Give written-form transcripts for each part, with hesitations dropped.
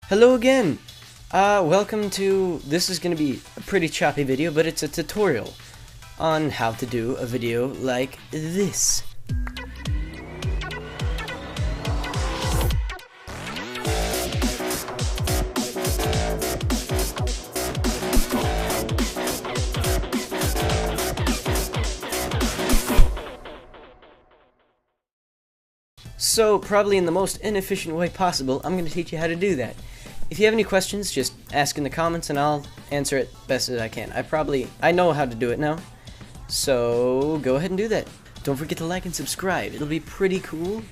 Hello again! Welcome to, this is going to be a pretty choppy video, but it's a tutorial on how to do a video like this. So, probably in the most inefficient way possible, I'm going to teach you how to do that. If you have any questions, just ask in the comments and I'll answer it best as I can. I know how to do it now, so go ahead and do that. Don't forget to like and subscribe. It'll be pretty cool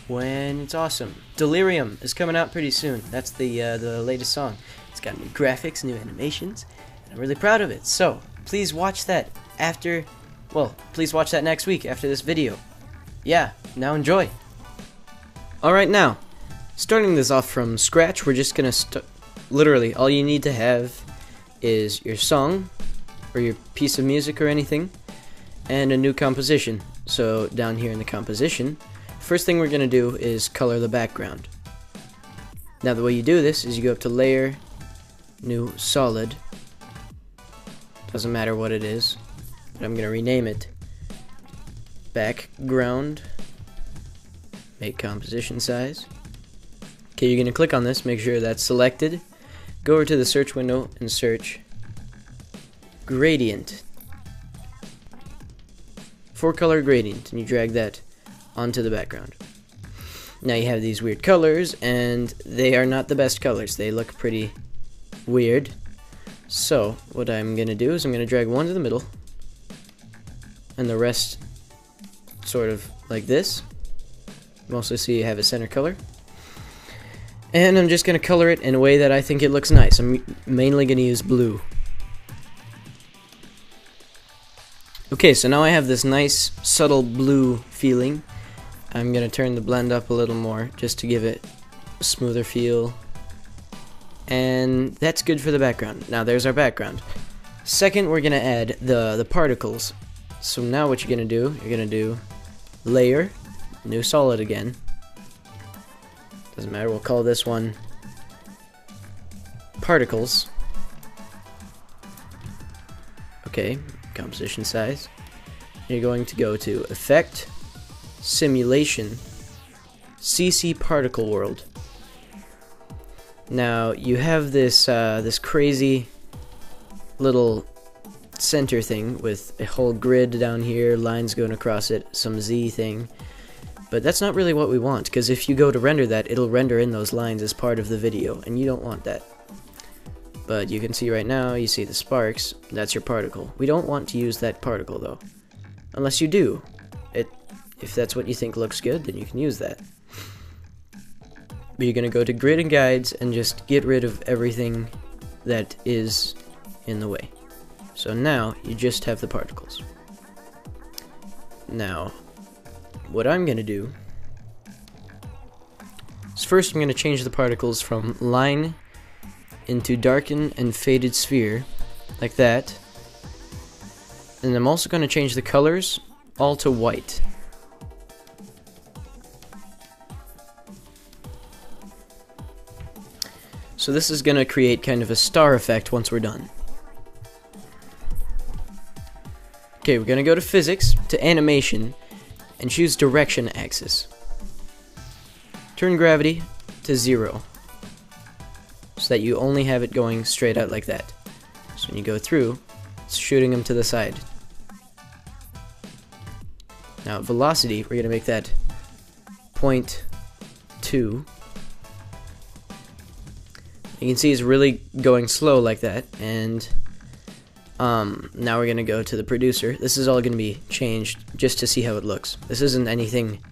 when it's awesome. Delirium is coming out pretty soon. That's the latest song. It's got new graphics, new animations, and I'm really proud of it. So, please watch that please watch that next week after this video. Yeah, now enjoy. Alright, now, starting this off from scratch, we're just gonna literally, all you need to have is your song, or your piece of music or anything, and a new composition. So, down here in the composition, first thing we're gonna do is color the background. Now, the way you do this is you go up to Layer, New Solid, doesn't matter what it is, but I'm gonna rename it Background. Make composition size. Okay, you're gonna click on this, make sure that's selected. Go over to the search window and search gradient. 4-color gradient, and you drag that onto the background. Now you have these weird colors, and they are not the best colors. They look pretty weird. So, what I'm gonna do is I'm gonna drag one to the middle, and the rest sort of like this. Mostly so you have a center color. And I'm just going to color it in a way that I think it looks nice. I'm mainly going to use blue. Okay, so now I have this nice subtle blue feeling. I'm going to turn the blend up a little more just to give it a smoother feel. And that's good for the background. Now there's our background. Second, we're going to add the particles. So now what you're going to do, you're going to do Layer, New Solid again. Doesn't matter, we'll call this one Particles. Okay, composition size. You're going to go to Effect, Simulation, CC Particle World. Now you have this this crazy little center thing with a whole grid down here, lines going across it, some Z thing. But that's not really what we want, because if you go to render that, it'll render in those lines as part of the video, and you don't want that. But you can see right now, you see the sparks, that's your particle. We don't want to use that particle though. Unless you do. If that's what you think looks good, then you can use that. But you're going to go to Grid and Guides and just get rid of everything that is in the way. So now, you just have the particles. Now, what I'm going to do is first I'm going to change the particles from line into darken and faded sphere, like that. And I'm also going to change the colors all to white. So this is going to create kind of a star effect once we're done. Okay, we're going to go to Physics, to Animation, and choose Direction Axis. Turn gravity to 0, so that you only have it going straight out like that. So when you go through, it's shooting them to the side. Now velocity, we're going to make that 0.2. You can see it's really going slow like that, and now we're going to go to the producer. This is all going to be changed just to see how it looks. This isn't anything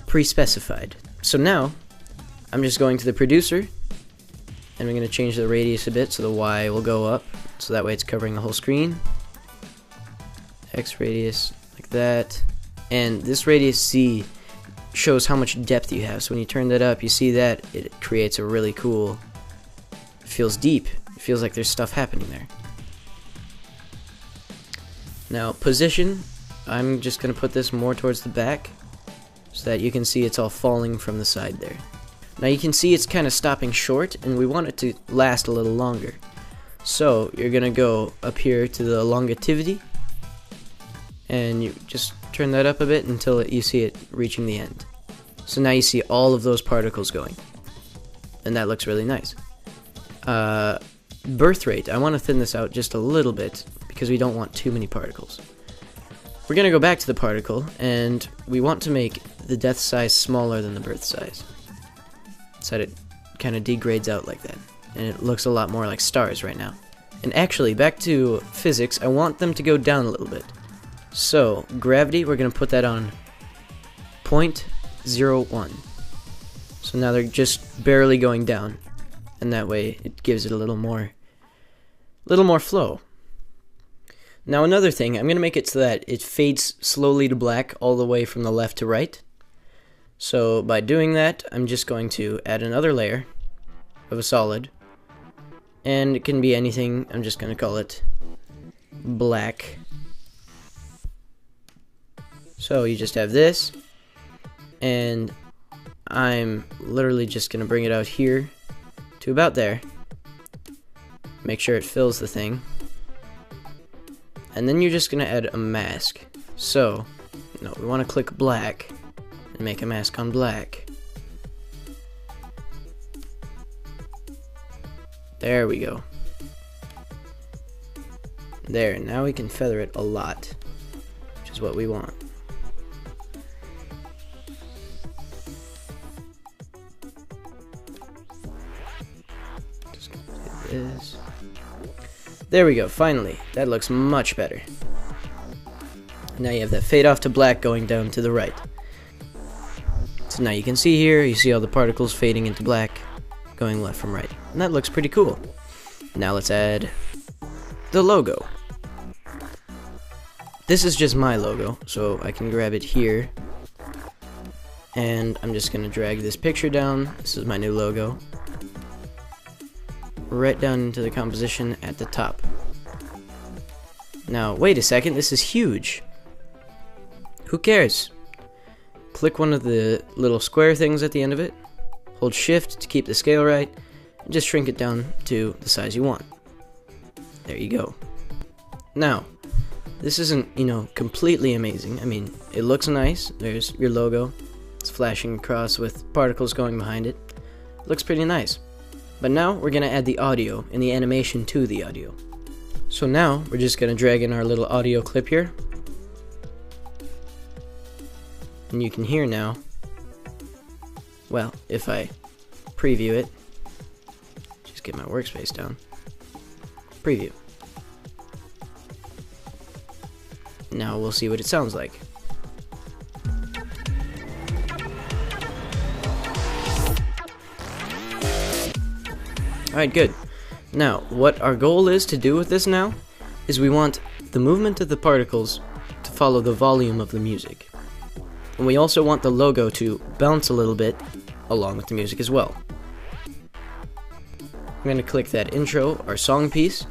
pre-specified. So now, I'm just going to the producer, and we're going to change the radius a bit so the Y will go up, so that way it's covering the whole screen. X radius, like that. And this radius Z shows how much depth you have. So when you turn that up, you see that it creates a really cool, it feels deep. It feels like there's stuff happening there. Now, position, I'm just going to put this more towards the back so that you can see it's all falling from the side there. Now you can see it's kind of stopping short, and we want it to last a little longer. So you're gonna go up here to the longevity, and you just turn that up a bit until you see it reaching the end. So now you see all of those particles going, and that looks really nice. Birth rate, I want to thin this out just a little bit because we don't want too many particles. We're gonna go back to the particle, and we want to make the depth size smaller than the birth size, so that it kind of degrades out like that, and it looks a lot more like stars right now. And actually, back to physics, I want them to go down a little bit. So gravity, we're gonna put that on 0.01. So now they're just barely going down, and that way it gives it a little more flow. Now another thing, I'm gonna make it so that it fades slowly to black all the way from the left to right. So by doing that, I'm just going to add another layer of a solid, and it can be anything. I'm just gonna call it black. So you just have this, and I'm literally just gonna bring it out here to about there. Make sure it fills the thing. And then you're just gonna add a mask. So, no, we want to click black and make a mask on black. There we go. There, now we can feather it a lot, which is what we want. Just gonna do this. There we go, finally. That looks much better. Now you have that fade off to black going down to the right. So now you can see here, you see all the particles fading into black, going left from right. And that looks pretty cool. Now let's add the logo. This is just my logo, so I can grab it here. And I'm just gonna drag this picture down. This is my new logo. Right down into the composition at the top. Now, wait a second, this is huge. Who cares? Click one of the little square things at the end of it, hold shift to keep the scale right, and just shrink it down to the size you want. There you go. Now, this isn't, completely amazing. I mean, it looks nice. There's your logo. It's flashing across with particles going behind it. Looks pretty nice. But now we're going to add the audio and the animation to the audio. So now we're just going to drag in our little audio clip here. And you can hear now, well, if I preview it, just get my workspace down, preview. Now we'll see what it sounds like. Alright, good. Now, what our goal is to do with this now, is we want the movement of the particles to follow the volume of the music. And we also want the logo to bounce a little bit along with the music as well. I'm going to click that intro, our song piece,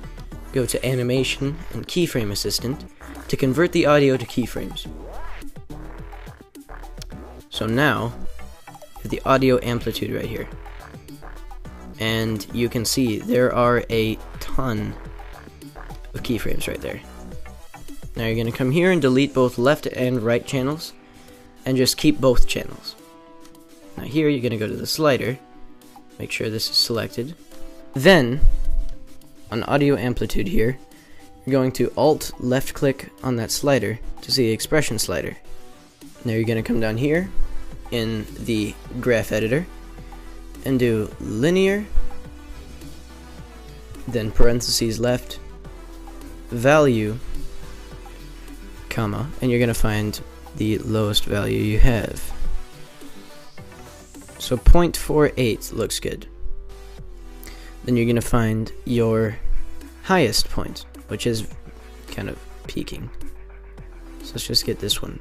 go to animation and keyframe assistant to convert the audio to keyframes. So now, the audio amplitude right here. And you can see there are a ton of keyframes right there. Now you're going to come here and delete both left and right channels, and just keep both channels. Now here you're going to go to the slider, make sure this is selected. Then, on audio amplitude here, you're going to Alt left click on that slider to see the expression slider. Now you're going to come down here in the graph editor and do linear, then parentheses left, value, comma, and you're going to find the lowest value you have. So 0.48 looks good. Then you're going to find your highest point, which is kind of peaking. So let's just get this one,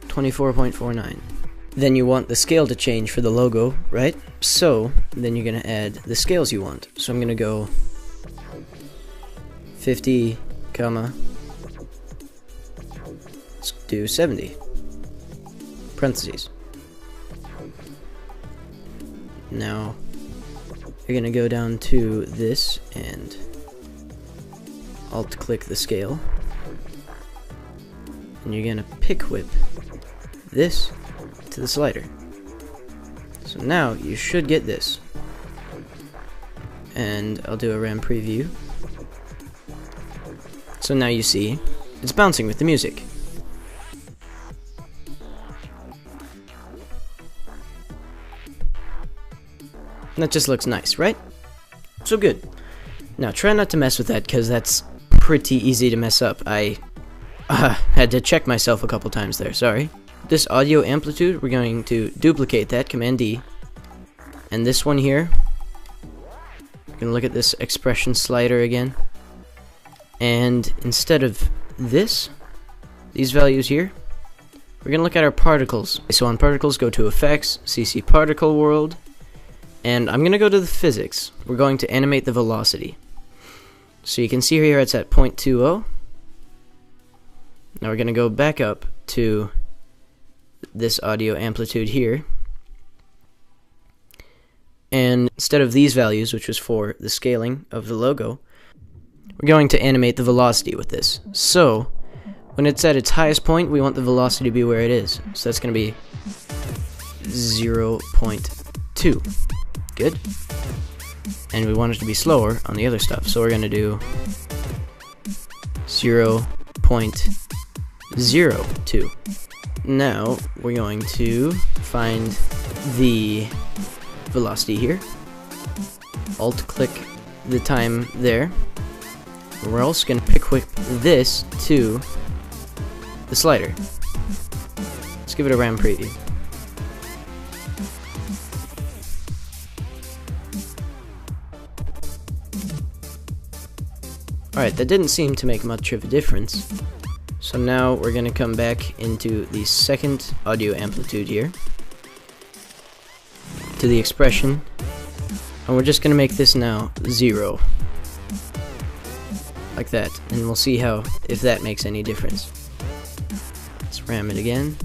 24.49. Then you want the scale to change for the logo, right? So then you're going to add the scales you want. So I'm going to go 50, comma, let's do 70, parentheses. Now you're gonna go down to this and alt click the scale, and you're gonna pick whip this to the slider. So now you should get this, and I'll do a RAM preview. So now you see it's bouncing with the music. And that just looks nice, right? So good. Now try not to mess with that, because that's pretty easy to mess up. I had to check myself a couple times there, sorry. This audio amplitude, we're going to duplicate that, Command D. And this one here, we're going to look at this expression slider again. And instead of this, these values here, we're going to look at our particles. So on particles, go to Effects, CC Particle World. And I'm going to go to the physics. We're going to animate the velocity. So you can see here it's at 0.20. Now we're going to go back up to this audio amplitude here. And instead of these values, which was for the scaling of the logo, we're going to animate the velocity with this. So when it's at its highest point, we want the velocity to be where it is. So that's going to be 0.2. Good. And we want it to be slower on the other stuff, so we're going to do 0.02. Now we're going to find the velocity here, alt click the time there. We're also going to pick whip this to the slider. Let's give it a RAM preview. Alright, that didn't seem to make much of a difference. So now we're going to come back into the second audio amplitude here, to the expression, and we're just going to make this now 0. Like that, and we'll see if that makes any difference. Let's ram it again.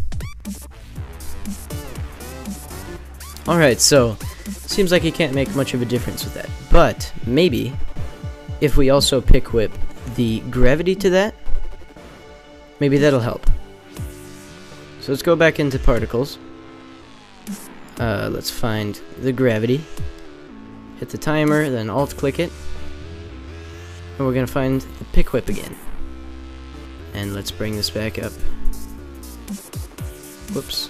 Alright, so seems like you can't make much of a difference with that, but maybe if we also pick whip the gravity to that, maybe that'll help. So let's go back into particles. Let's find the gravity. Hit the timer, then alt click it. And we're going to find the pick whip again. And let's bring this back up. Whoops.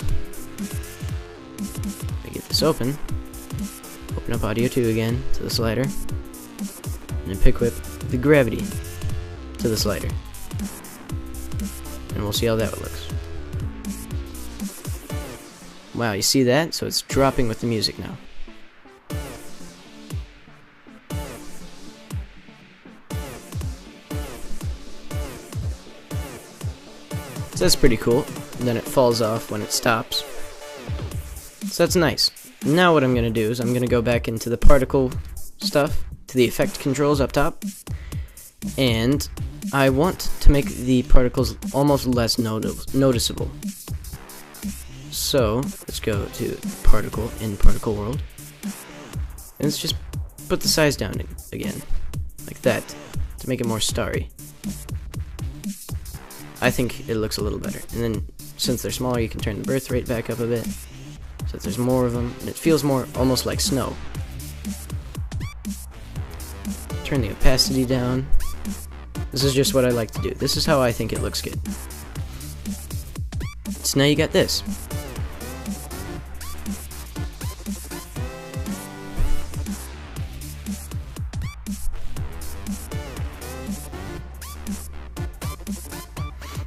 Let me get this open. Open up audio 2 again to the slider. And then pick whip the gravity to the slider. And we'll see how that looks. Wow, you see that? So it's dropping with the music now. So that's pretty cool. And then it falls off when it stops. So that's nice. Now what I'm going to do is I'm going to go back into the particle stuff, to the effect controls up top, and I want to make the particles almost less noticeable. So let's go to particle in particle world, and let's just put the size down again, like that, to make it more starry. I think it looks a little better. And then since they're smaller, you can turn the birth rate back up a bit, so that there's more of them, and it feels more almost like snow. Turn the opacity down. This is just what I like to do. This is how I think it looks good. So now you got this.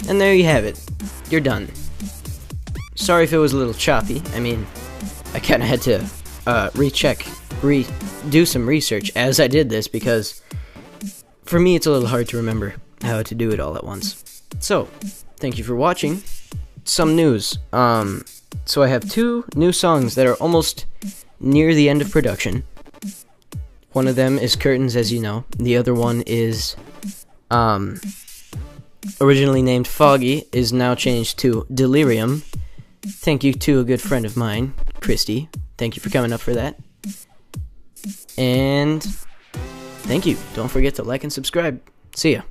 And there you have it. You're done. Sorry if it was a little choppy. I mean, I kind of had to do some research as I did this, because for me it's a little hard to remember how to do it all at once. So, thank you for watching. Some news. So I have 2 new songs that are almost near the end of production. One of them is Curtains, as you know. The other one is originally named Foggy, is now changed to Delirium. Thank you to a good friend of mine, Christy. Thank you for coming up for that. And thank you. Don't forget to like and subscribe. See ya.